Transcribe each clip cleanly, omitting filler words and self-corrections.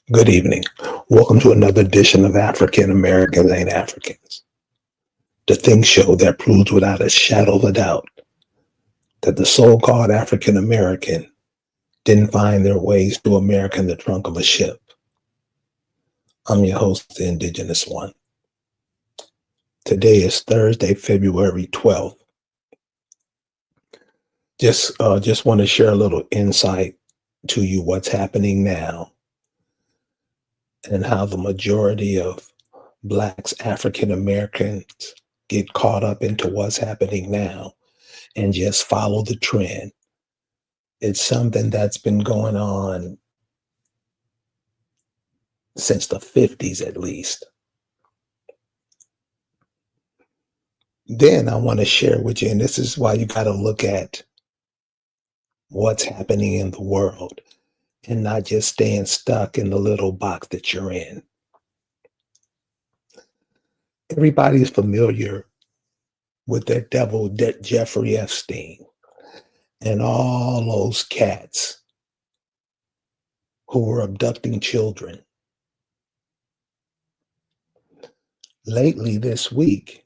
Good evening. Welcome to another edition of African Americans Ain't Africans, the think show that proves without a shadow of a doubt that the so called African American didn't find their ways to America in the trunk of a ship. I'm your host, the Indigenous One. Today is Thursday, February 12th. Just want to share a little insight to you what's happening now and how the majority of Blacks, African Americans get caught up into what's happening now and just follow the trend. It's something that's been going on since the 50s at least. Then I want to share with you, and this is why you got to look at what's happening in the world and not just staying stuck in the little box that you're in. Everybody's familiar with that devil, Jeffrey Epstein, and all those cats who were abducting children. Lately, this week,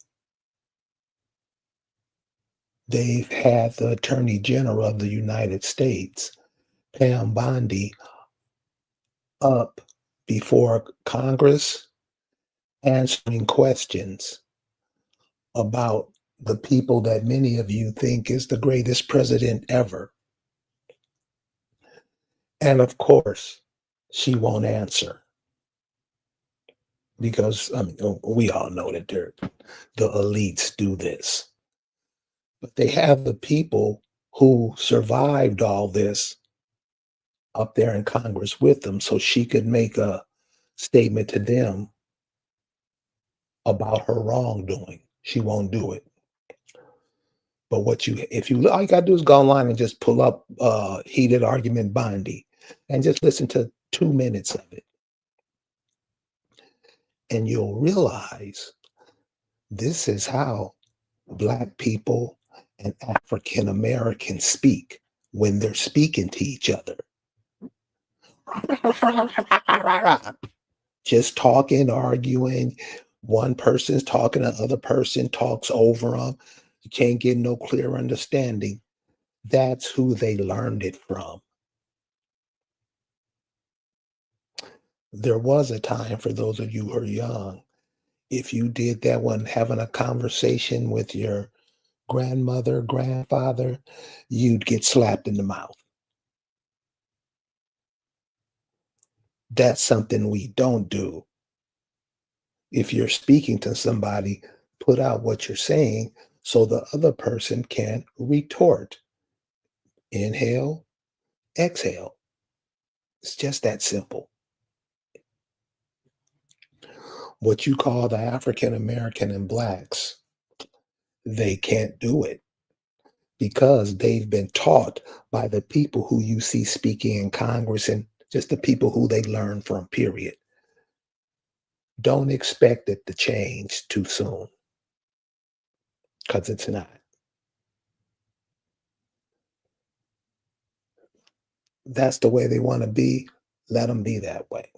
they've had the Attorney General of the United States, Pam Bondi, up before Congress answering questions about the people that many of you think is the greatest president ever. And of course, she won't answer because we all know that the elites do this. But they have the people who survived all this up there in Congress with them so she could make a statement to them about her wrongdoing. She won't do it. But if you all you gotta do is go online and just pull up heated argument Bondi and just listen to 2 minutes of it. And you'll realize this is how Black people and African Americans speak when they're speaking to each other. Just talking, arguing. One person's talking, the other person talks over them. You can't get no clear understanding. That's who they learned it from. There was a time for those of you who are young, if you did that one, having a conversation with your grandmother, grandfather, you'd get slapped in the mouth. That's something we don't do. If you're speaking to somebody, put out what you're saying so the other person can retort. Inhale, exhale. It's just that simple. What you call the African American and Blacks, they can't do it because they've been taught by the people who you see speaking in Congress and just the people who they learn from, period. Don't expect it to change too soon because it's not. That's the way they want to be. Let them be that way.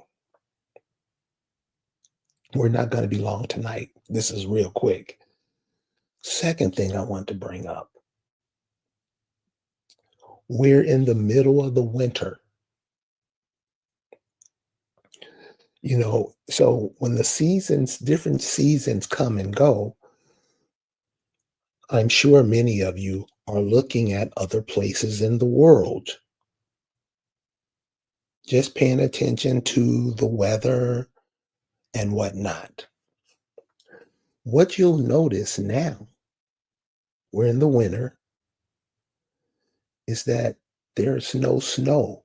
We're not going to be long tonight. This is real quick. Second thing I want to bring up, we're in the middle of the winter. So when different seasons come and go, I'm sure many of you are looking at other places in the world, just paying attention to the weather and whatnot. What you'll notice now, we're in the winter, is that there's no snow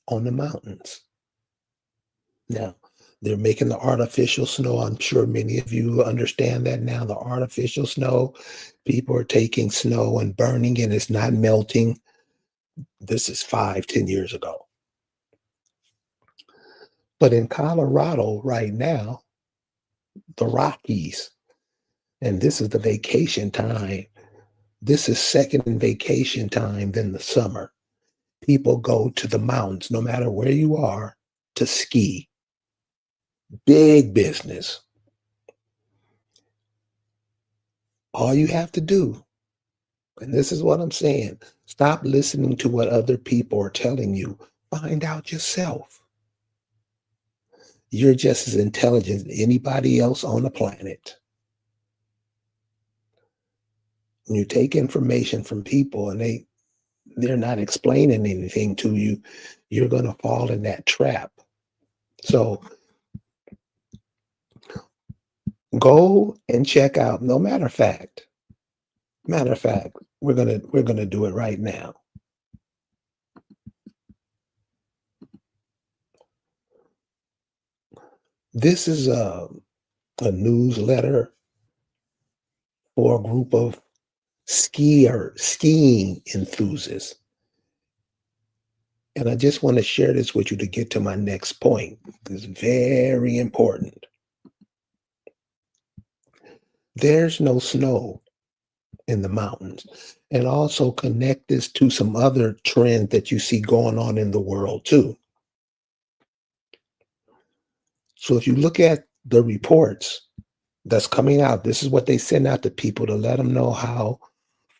on the mountains. Now, they're making the artificial snow. I'm sure many of you understand that now. The artificial snow, people are taking snow and burning it. It's not melting. This is 5, 10 years ago. But in Colorado right now, the Rockies, and this is the vacation time. This is second in vacation time than the summer. People go to the mountains, no matter where you are, to ski. Big business. All you have to do, and this is what I'm saying, stop listening to what other people are telling you. Find out yourself. You're just as intelligent as anybody else on the planet. When you take information from people and they're not explaining anything to you, you're going to fall in that trap. So go and check out. No matter of fact, we're gonna do it right now. This is a newsletter for a group of skiing enthusiasts. And I just want to share this with you to get to my next point. It's very important. There's no snow in the mountains. And also connect this to some other trends that you see going on in the world too. So if you look at the reports that's coming out, this is what they send out to people to let them know how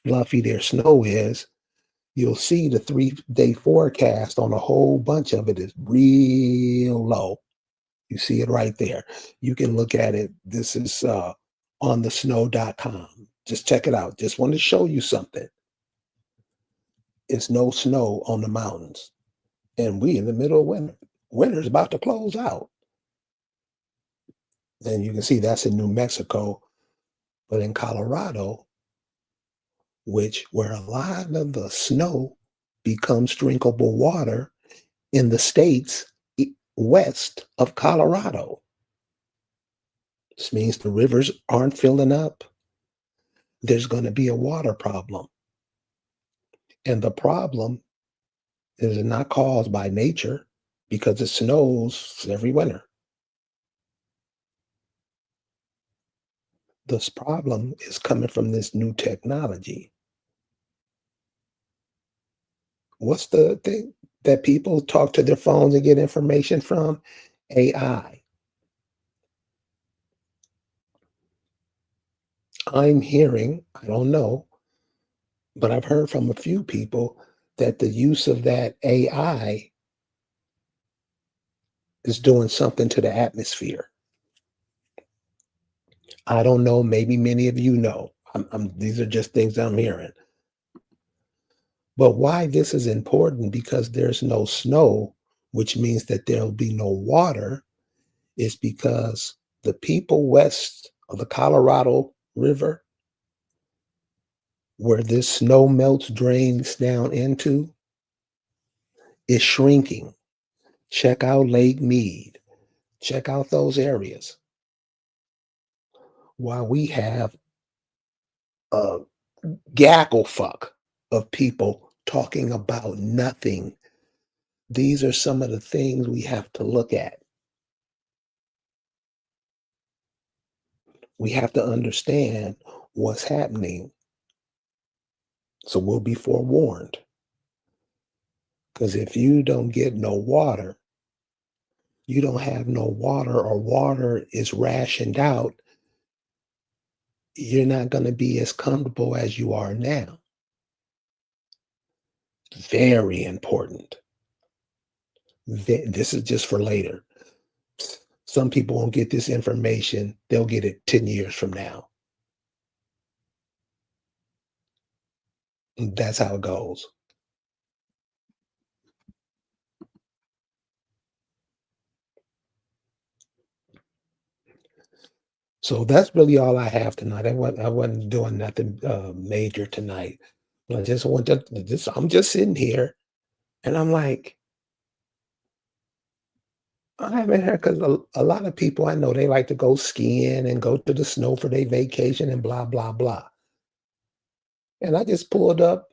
fluffy their snow is. You'll see the 3-day forecast on a whole bunch of it is real low. You see it right there. You can look at it. This is on the snow.com. Just check it out. Just want to show you something. It's no snow on the mountains. And we in the middle of winter. Winter's about to close out. Then you can see that's in New Mexico. But in Colorado, which where a lot of the snow becomes drinkable water in the states west of Colorado. This means the rivers aren't filling up. There's going to be a water problem. And the problem is not caused by nature because it snows every winter. This problem is coming from this new technology. What's the thing that people talk to their phones and get information from? AI. I'm hearing, I don't know, but I've heard from a few people that the use of that AI is doing something to the atmosphere. I don't know. Maybe many of you know. These are just things I'm hearing. But why this is important because there's no snow, which means that there'll be no water, is because the people west of the Colorado River, where this snow melts drains down into, is shrinking. Check out Lake Mead. Check out those areas. While we have a gaggle fuck of people talking about nothing, these are some of the things we have to look at. We have to understand what's happening so we'll be forewarned. Because if you don't get no water, you don't have no water, or water is rationed out, you're not going to be as comfortable as you are now. Very important. This is just for later. Some people won't get this information, they'll get it 10 years from now. That's how it goes. So that's really all I have tonight. I wasn't doing nothing major tonight. I just want to just I'm just sitting here and I'm like, I haven't heard because a lot of people I know they like to go skiing and go to the snow for their vacation and blah blah blah. And I just pulled up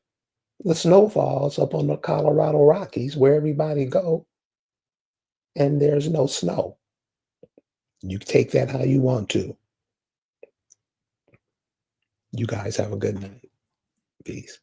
the snowfalls up on the Colorado Rockies where everybody go, and there's no snow. You take that how you want to. You guys have a good night. Peace.